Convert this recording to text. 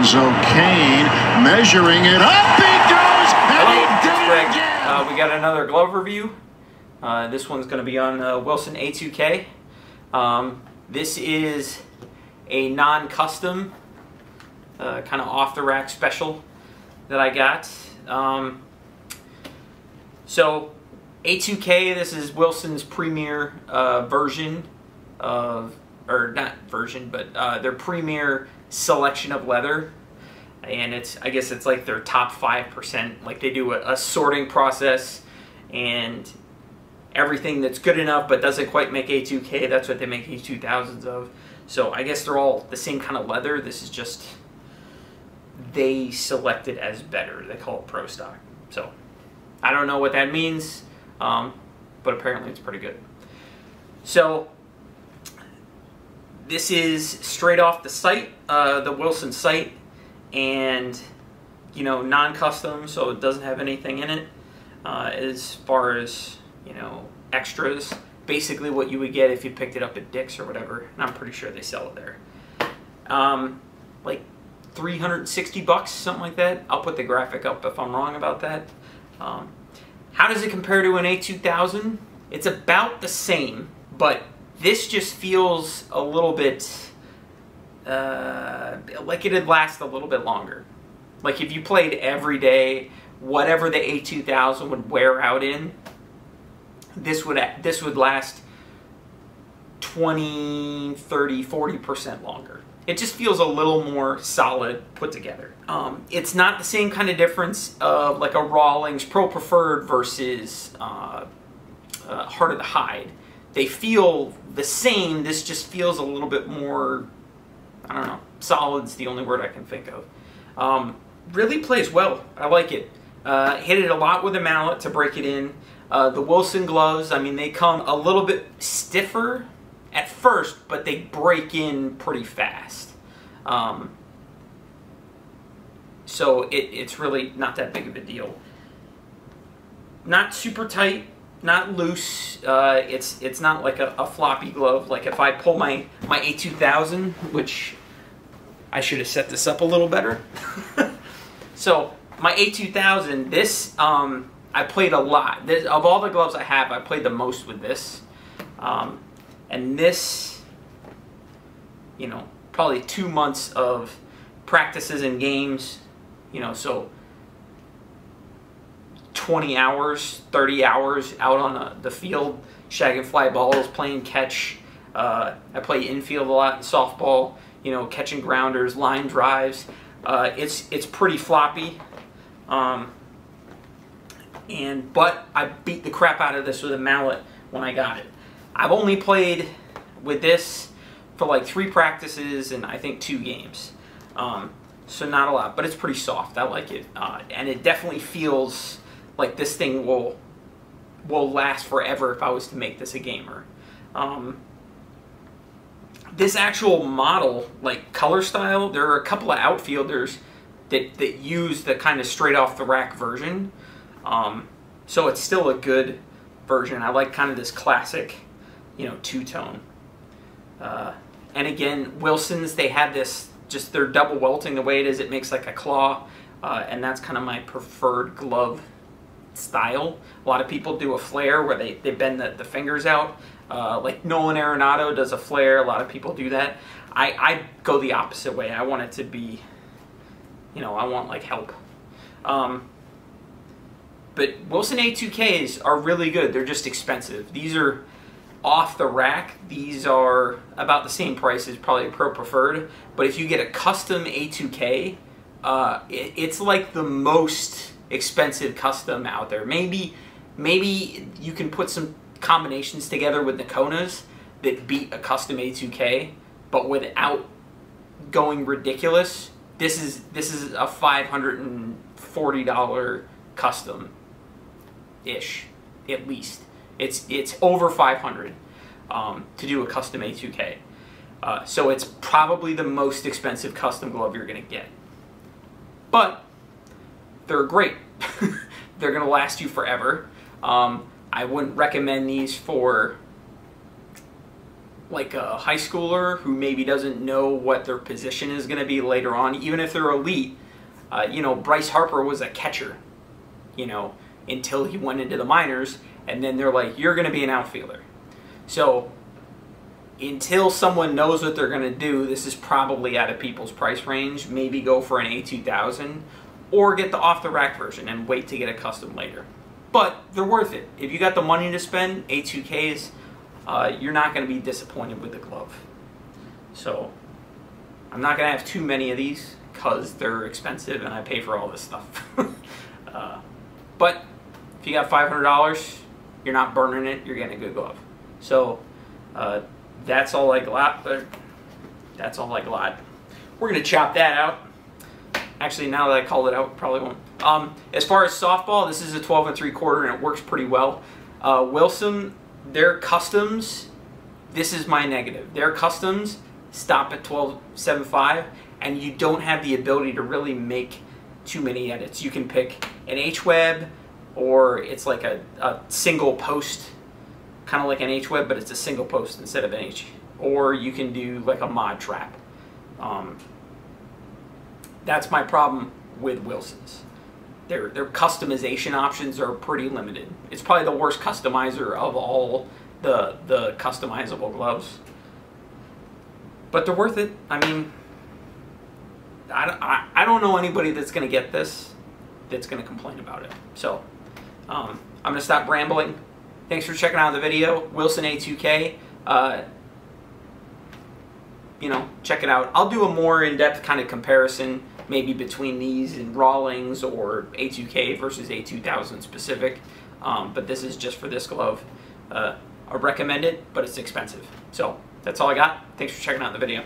So Kane measuring it up. He goes, and he did it again. We got another glove review. This one's going to be on Wilson A2K. This is a non-custom, kind of off-the-rack special that I got. So A2K, this is Wilson's premier version of, or not version, but their premier selection of leather. And I guess it's like their top 5%. Like they do a sorting process, and everything that's good enough but doesn't quite make A2K, that's what they make A2000s of. So I guess they're all the same kind of leather. This is just, they select it as better. They call it Pro Stock. So I don't know what that means, but apparently it's pretty good. So this is straight off the site, the Wilson site, and you know, non-custom, so it doesn't have anything in it as far as, you know, extras. Basically what you would get if you picked it up at Dick's or whatever, and I'm pretty sure they sell it there. Like 360 bucks, something like that. I'll put the graphic up if I'm wrong about that. How does it compare to an A2000? It's about the same, but this just feels a little bit like it'd last a little bit longer. Like if you played every day, whatever the A2000 would wear out in, this would last 20, 30, 40% longer. It just feels a little more solid put together. It's not the same kind of difference of like a Rawlings Pro Preferred versus Heart of the Hide. They feel the same. This just feels a little bit more, I don't know, solid's the only word I can think of. Really plays well. I like it. Hit it a lot with a mallet to break it in. The Wilson gloves, I mean, they come a little bit stiffer at first, but they break in pretty fast. So it's really not that big of a deal. Not super tight, not loose. It's not like a floppy glove. Like if I pull my A2000, which I should have set this up a little better. So my A2000, this I played a lot. Of all the gloves I have, I played the most with this. And this, you know, probably 2 months of practices and games, you know, so 20 hours, 30 hours out on the field, shagging fly balls, playing catch. I play infield a lot in softball, you know, catching grounders, line drives. It's pretty floppy. But I beat the crap out of this with a mallet when I got it. I've only played with this for like 3 practices and I think 2 games. So not a lot, but it's pretty soft. I like it. And it definitely feels like this thing will last forever if I was to make this a gamer. This actual model, like color style, there are a couple of outfielders that use the kind of straight off the rack version. So it's still a good version. I like kind of this classic, you know, two-tone. And again, Wilson's, they have this, just their double welting, the way it is, it makes like a claw. And that's kind of my preferred glove style. A lot of people do a flare where they bend the fingers out. Like Nolan Arenado does a flare. A lot of people do that. I go the opposite way. I want it to be, you know, I want like help. But Wilson A2Ks are really good. They're just expensive. These are off the rack. These are about the same price as probably a Pro Preferred. But if you get a custom A2K, it's like the most expensive custom out there. Maybe you can put some combinations together with Nakonas that beat a custom A2K, but without going ridiculous. This is a $540 custom ish, at least. It's over 500 to do a custom A2K. So it's probably the most expensive custom glove you're gonna get. But they're great. They're gonna last you forever. I wouldn't recommend these for like a high schooler who maybe doesn't know what their position is going to be later on, even if they're elite. You know, Bryce Harper was a catcher, you know, until he went into the minors, and then they're like, you're going to be an outfielder. So until someone knows what they're going to do, this is probably out of people's price range. Maybe go for an A2000 or get the off-the-rack version and wait to get a custom later. But they're worth it. If you got the money to spend, A2Ks, you're not going to be disappointed with the glove. So I'm not going to have too many of these because they're expensive and I pay for all this stuff. But if you got $500, you're not burning it, you're getting a good glove. So that's all I got. That's all I got. We're going to chop that out. Actually, now that I called it out, probably won't. As far as softball, this is a 12 3/4 and it works pretty well. Wilson, their customs, this is my negative. Their customs stop at 12.75 and you don't have the ability to really make too many edits. You can pick an H-web or it's like a single post, kind of like an H-web, but it's a single post instead of an H. Or you can do like a mod trap. That's my problem with Wilson's. Their customization options are pretty limited. It's probably the worst customizer of all the customizable gloves. But they're worth it. I mean, I don't know anybody that's going to get this that's going to complain about it. So I'm going to stop rambling. Thanks for checking out the video. Wilson A2K. You know, check it out. I'll do a more in-depth kind of comparison, maybe between these and Rawlings or A2K versus A2000 specific. But this is just for this glove. I recommend it, but it's expensive. So that's all I got. Thanks for checking out the video.